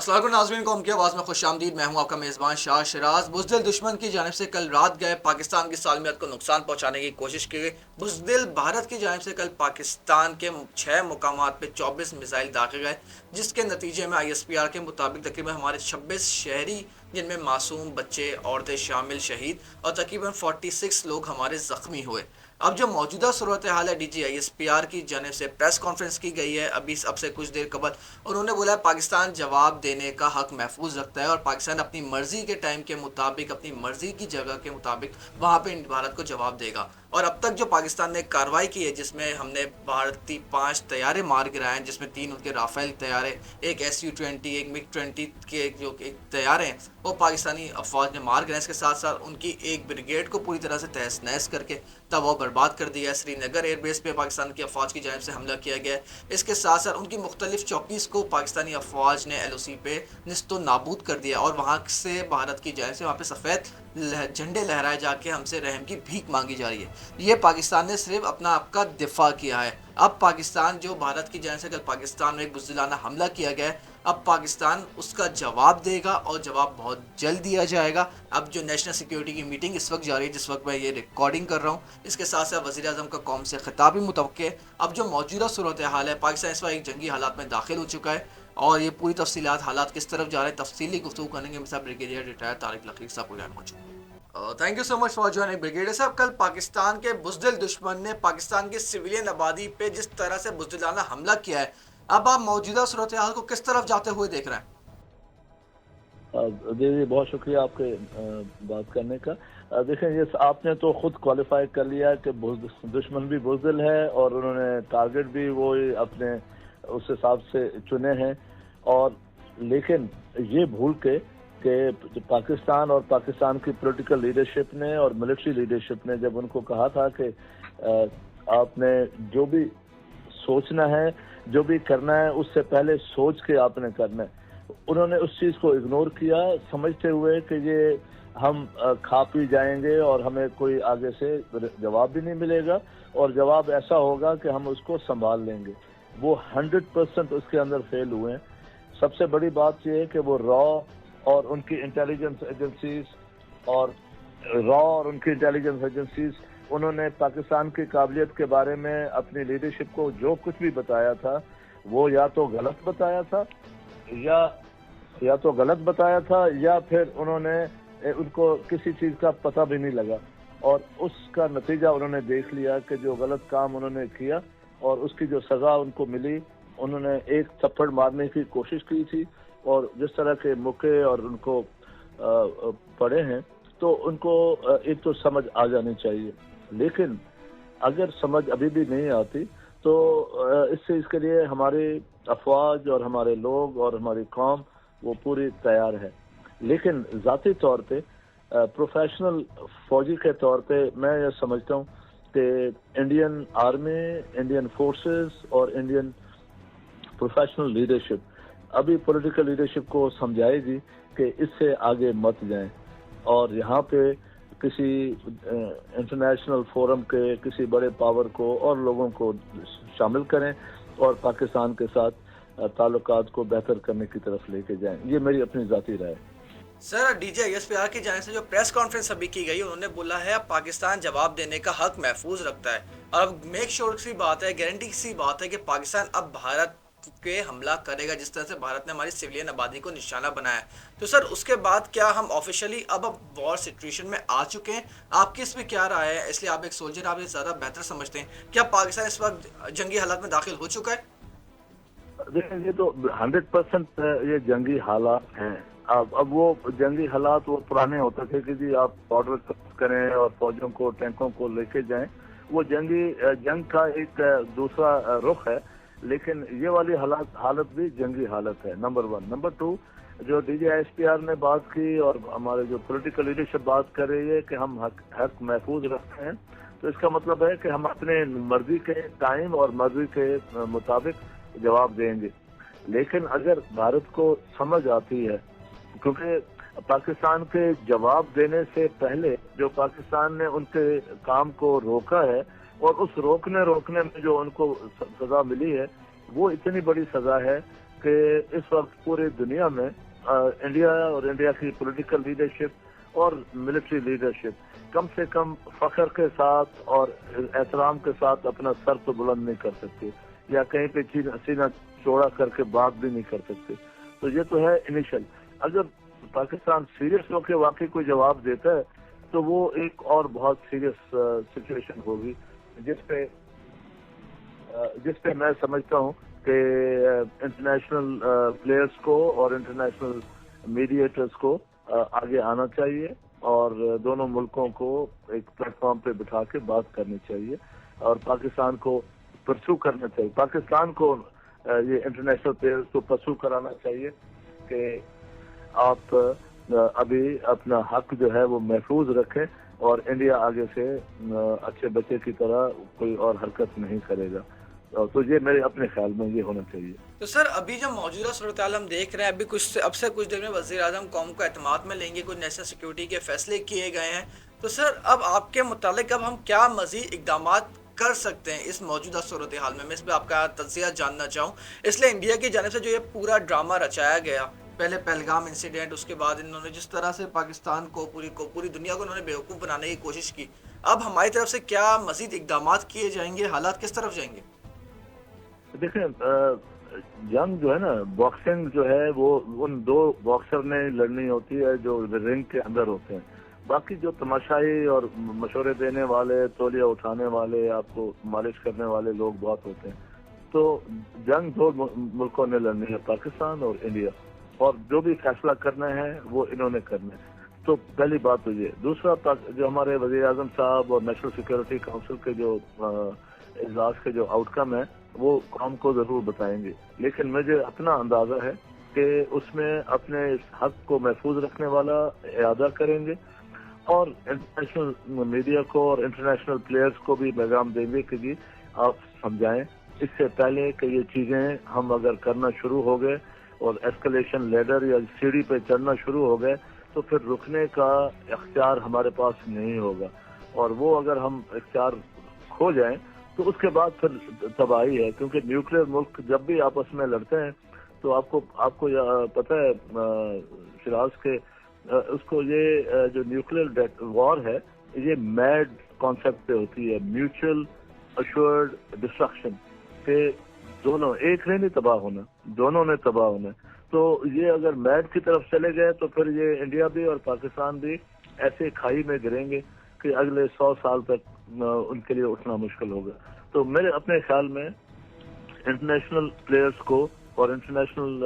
अस्सलाम वालेकुम नाज़रीन, कौम की आवाज़ में खुश आमदीद। मैं हूं आपका मेज़बान शाह शराज। बुज़दिल दुश्मन की जानिब से कल रात गए पाकिस्तान की सालमियत को नुकसान पहुंचाने की कोशिश की गई। बुज़दिल भारत की जानिब से कल पाकिस्तान के 6 मुकामात पे 24 मिसाइल दागे गए, जिसके नतीजे में ISPR के मुताबिक तकरीबन हमारे 26 शहरी, जिनमें मासूम बच्चे औरतें शामिल, शहीद और तकरीबन 46 लोग हमारे ज़ख्मी हुए। अब जो मौजूदा सूरत हाल है, DG ISPR की जानिब से प्रेस कॉन्फ्रेंस की गई है अब से कुछ देर कबल। उन्होंने बोला है पाकिस्तान जवाब देने का हक महफूज रखता है और पाकिस्तान अपनी मर्जी के टाइम के मुताबिक, अपनी मर्जी की जगह के मुताबिक वहाँ पे भारत को जवाब देगा। और अब तक जो पाकिस्तान ने कार्रवाई की है, जिसमें हमने भारतीय 5 तैयारे मार गिराए हैं, जिसमें 3 उनके राफेल तैयारे, एक SU-20, एक MiG-20 के जो तैयारे हैं वो पाकिस्तानी अफवाज ने मार गिराए। इसके साथ साथ उनकी एक ब्रिगेड को पूरी तरह से तहस नहस करके तबाह बर्बाद कर दिया है। श्रीनगर एयरबेस पे पाकिस्तान की अफवाज की जानिब से हमला किया गया है। इसके साथ साथ उनकी मुख्तलिफ चौकीज़ को पाकिस्तानी अफवाज ने LOC पे निस्तो नाबूद कर दिया और वहाँ से भारत की जानिब से वहाँ पे सफ़ेद झंडे लहराए जाके हमसे रहम की भीख मांगी जा रही है। ये पाकिस्तान ने सिर्फ अपना आपका दिफा किया है। अब पाकिस्तान जो भारत की जानिब से कल पाकिस्तान में एक बुज़दिलाना हमला किया गया है, अब पाकिस्तान उसका जवाब देगा और जवाब बहुत जल्द दिया जाएगा। अब जो नेशनल सिक्योरिटी की मीटिंग इस वक्त जारी है, जिस वक्त मैं ये रिकॉर्डिंग कर रहा हूँ, इसके साथ साथ वज़ीर आज़म का कौम से खिताब भी मुतवक्के है। अब जो मौजूदा सूरत हाल है, पाकिस्तान इस वक्त एक जंगी हालात में दाखिल हो चुका है और ये पूरी तफसीलात हालात किस तरफ जा रहे हैं तफसीली गुफ्तगू करने के मेरे ब्रिगेडियर रिटायर तारिक लकीर साहब को जान मौजूद। Thank you so much for joining brigadier साहब। कल पाकिस्तान के बुज़दिल दुश्मन ने पाकिस्तान की सिविलियन आबादी पे जिस तरह से बुज़दिलाना हमला किया है, अब आप मौजूदा सूरत हाल को किस तरफ जाते हुए देख रहे हैं? जी बहुत शुक्रिया आपके बात करने का। देखें, ये आपने तो खुद क्वालिफाई कर लिया कि दुश्मन भी बुज़दिल है और उन्होंने टारगेट भी वो अपने उस हिसाब से चुने हैं। और लेकिन ये भूल के कि पाकिस्तान और पाकिस्तान की पॉलिटिकल लीडरशिप ने और मिलिट्री लीडरशिप ने जब उनको कहा था कि आपने जो भी सोचना है, जो भी करना है, उससे पहले सोच के आपने करना है, उन्होंने उस चीज़ को इग्नोर किया, समझते हुए कि ये हम खा पी जाएंगे और हमें कोई आगे से जवाब भी नहीं मिलेगा और जवाब ऐसा होगा कि हम उसको संभाल लेंगे। वो 100% उसके अंदर फेल हुए हैं। सबसे बड़ी बात यह है कि वो रॉ और उनकी इंटेलिजेंस एजेंसीज उन्होंने पाकिस्तान की काबिलियत के बारे में अपनी लीडरशिप को जो कुछ भी बताया था वो या तो गलत बताया था या फिर उनको किसी चीज़ का पता भी नहीं लगा और उसका नतीजा उन्होंने देख लिया कि जो गलत काम उन्होंने किया और उसकी जो सज़ा उनको मिली, उन्होंने एक थप्पड़ मारने की कोशिश की थी और जिस तरह के मौके और उनको पड़े हैं तो उनको एक तो समझ आ जानी चाहिए। लेकिन अगर समझ अभी भी नहीं आती तो इसके लिए हमारे अफवाज और हमारे लोग और हमारी कौम वो पूरी तैयार है। लेकिन ज़ाती तौर पे प्रोफेशनल फौजी के तौर पे मैं ये समझता हूँ कि इंडियन आर्मी, इंडियन फोर्सेस और इंडियन प्रोफेशनल लीडरशिप अभी पॉलिटिकल लीडरशिप को समझाएगी कि इससे आगे मत जाएं और यहाँ पे किसी इंटरनेशनल फोरम के किसी बड़े पावर को और लोगों को शामिल करें और पाकिस्तान के साथ ताल्लुकात को बेहतर करने की तरफ लेके जाएं। ये मेरी अपनी ज़ाती राय है। सर, DG ISPR की जानिब से जो प्रेस कॉन्फ्रेंस अभी की गई, उन्होंने बोला है अब पाकिस्तान जवाब देने का हक महफूज रखता है और अब मेक श्योर सी बात है, गारंटी सी बात है कि पाकिस्तान अब भारत के हमला करेगा जिस तरह से भारत ने हमारी सिविलियन आबादी को निशाना बनाया। तो सर, उसके बाद क्या हम ऑफिशियली अब वॉर सिचुएशन में आ चुके हैं? आपकी इस पर क्या राय है? इसलिए आप एक सोल्जर, आप ये ज़्यादा बेहतर समझते हैं। क्या पाकिस्तान इस वक्त जंगी हालात में दाखिल हो चुका है? देखिए, ये तो 100% ये जंगी हालात हैं। अब वो जंगी हालात वो पुराने होते थे कि जी आप बॉर्डर करें और फौजों को, टैंकों को लेके जाएं। वो जंग का एक दूसरा रुख है, लेकिन ये वाली हालत भी जंगी हालत है, नंबर 1। नंबर 2, जो DG ISPR ने बात की और हमारे जो पॉलिटिकल लीडरशिप बात कर रही है कि हम हक महफूज रखते हैं, तो इसका मतलब है कि हम अपने मर्जी के टाइम और मर्जी के मुताबिक जवाब देंगे। लेकिन अगर भारत को समझ आती है, क्योंकि पाकिस्तान के जवाब देने से पहले जो पाकिस्तान ने उनके काम को रोका है और उस रोकने में जो उनको सजा मिली है वो इतनी बड़ी सजा है کہ اس وقت پوری دنیا میں انڈیا اور انڈیا کی پولیٹیکل لیڈرشپ اور ملٹری لیڈرشپ کم سے کم فخر کے ساتھ اور احترام کے ساتھ اپنا سر تو بلند نہیں کر سکتے، یا کہیں پہ سینہ چوڑا کر کے بات بھی نہیں کر سکتے. تو یہ تو ہے انیشل. اگر پاکستان سیریس ہو کے واقعی کوئی جواب دیتا ہے تو وہ ایک اور بہت سیریس سچویشن ہوگی، جس پہ میں سمجھتا ہوں کہ انٹرنیشنل پلیئرز کو اور انٹرنیشنل میڈیٹرز کو آگے آنا چاہیے اور دونوں ملکوں کو ایک پلیٹ فارم پہ بٹھا کے بات کرنی چاہیے اور پاکستان کو پرسو کرنا چاہیے. پاکستان کو یہ انٹرنیشنل پلیئرز کو پرسو کرانا چاہیے کہ آپ ابھی اپنا حق جو ہے وہ محفوظ رکھیں اور انڈیا آگے سے اچھے بچے کی طرح کوئی اور حرکت نہیں کرے گا. تو یہ میرے اپنے خیال میں یہ ہونا چاہیے. تو سر ابھی جو موجودہ صورتحال ہم دیکھ رہے ہیں، اب سے کچھ دیر میں وزیر اعظم قوم کو اعتماد میں لیں گے، کچھ نیشنل سیکیورٹی کے فیصلے کیے گئے ہیں. تو سر اب آپ کے متعلق اب ہم کیا مزید اقدامات کر سکتے ہیں اس موجودہ صورتحال میں اس پہ آپ کا تجزیہ جاننا چاہوں. اس لیے انڈیا کی جانب سے جو یہ پورا ڈرامہ رچایا گیا، پہلے پہلگام انسیڈنٹ، اس کے بعد انہوں نے جس طرح سے پاکستان کو پوری دنیا کو انہوں نے بیوقوف بنانے کی کوشش کی، اب ہماری طرف سے کیا مزید اقدامات کیے جائیں گے؟ حالات کس طرف جائیں گے؟ دیکھیں جنگ جو ہے نا، باکسنگ جو ہے وہ ان دو باکسر نے لڑنی ہوتی ہے جو رنگ کے اندر ہوتے ہیں. باقی جو تماشائی اور مشورے دینے والے، تولیہ اٹھانے والے، آپ کو مالش کرنے والے لوگ بہت ہوتے ہیں. تو جنگ دو ملکوں نے لڑنی ہے، پاکستان اور انڈیا، اور جو بھی فیصلہ کرنا ہے وہ انہوں نے کرنا ہے. تو پہلی بات تو یہ. دوسرا، جو ہمارے وزیر اعظم صاحب اور نیشنل سیکورٹی کونسل کے جو اجلاس کے جو آؤٹ کم ہے وہ قوم کو ضرور بتائیں گے، لیکن مجھے اپنا اندازہ ہے کہ اس میں اپنے اس حق کو محفوظ رکھنے والا اعادہ کریں گے اور انٹرنیشنل میڈیا کو اور انٹرنیشنل پلیئرز کو بھی پیغام دیں گے کہ جی آپ سمجھائیں. اس سے پہلے کہ یہ چیزیں ہم اگر کرنا شروع ہو گئے اور ایسکلیشن لیڈر یا سیڑھی پہ چڑھنا شروع ہو گئے تو پھر رکنے کا اختیار ہمارے پاس نہیں ہوگا، اور وہ اگر ہم اختیار کھو جائیں تو اس کے بعد پھر تباہی ہے. کیونکہ نیوکلیر ملک جب بھی آپس میں لڑتے ہیں تو آپ کو پتہ ہے شراز کے اس کو یہ جو نیوکلیر وار ہے یہ میڈ کانسیپٹ پہ ہوتی ہے، میوچل اشورڈ ڈسٹرکشن، کہ دونوں ایک نے نہیں تباہ ہونا، دونوں نے تباہ ہونا. تو یہ اگر میڈ کی طرف چلے گئے تو پھر یہ انڈیا بھی اور پاکستان بھی ایسے کھائی میں گریں گے کہ اگلے 100 سال تک ان کے لیے اٹھنا مشکل ہوگا. تو میرے اپنے خیال میں انٹرنیشنل پلیئرز کو اور انٹرنیشنل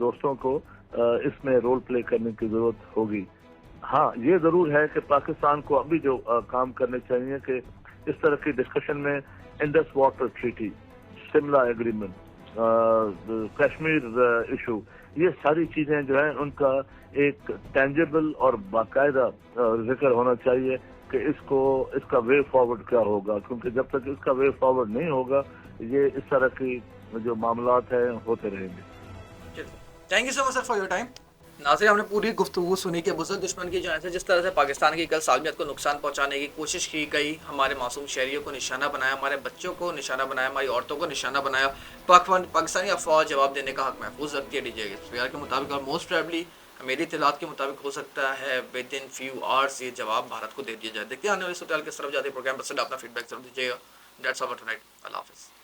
دوستوں کو اس میں رول پلے کرنے کی ضرورت ہوگی. ہاں یہ ضرور ہے کہ پاکستان کو ابھی جو کام کرنے چاہیے کہ اس طرح کی ڈسکشن میں Indus water treaty, Shimla agreement, Kashmir issue, یہ ساری چیزیں جو ہیں ان کا ایک ٹینجیبل اور باقاعدہ ذکر ہونا چاہیے کہ اس کا وے فارورڈ کیا ہوگا. کیونکہ جب تک اس کا وے فارورڈ نہیں ہوگا یہ اس طرح کی جو معاملات ہیں ہوتے رہیں گے. Thank you so much sir for your time. ناظرین، ہم نے پوری گفتگو سنی کہ بزدل دشمن کی جانب سے جس طرح سے پاکستان کی کل سالمیت کو نقصان پہنچانے کی کوشش کی گئی، ہمارے معصوم شہریوں کو نشانہ بنایا، ہمارے بچوں کو نشانہ بنایا، ہماری عورتوں کو نشانہ بنایا. پاکستانی افواج جواب دینے کا حق محفوظ رکھتی ہے. ڈی جے کے مطابق اور موسٹ پروبیبلی میری اطلاعات کے مطابق ہو سکتا ہے ود ان فیو آورس یہ جواب بھارت کو دے دیا جائے. دیکھتے ہیں آنے والی صورتحال کس طرف جاتی ہے. پروگرام پسند اپنا فیڈ بیک ضرور دیجیے گا. That's all for tonight. اللہ حافظ.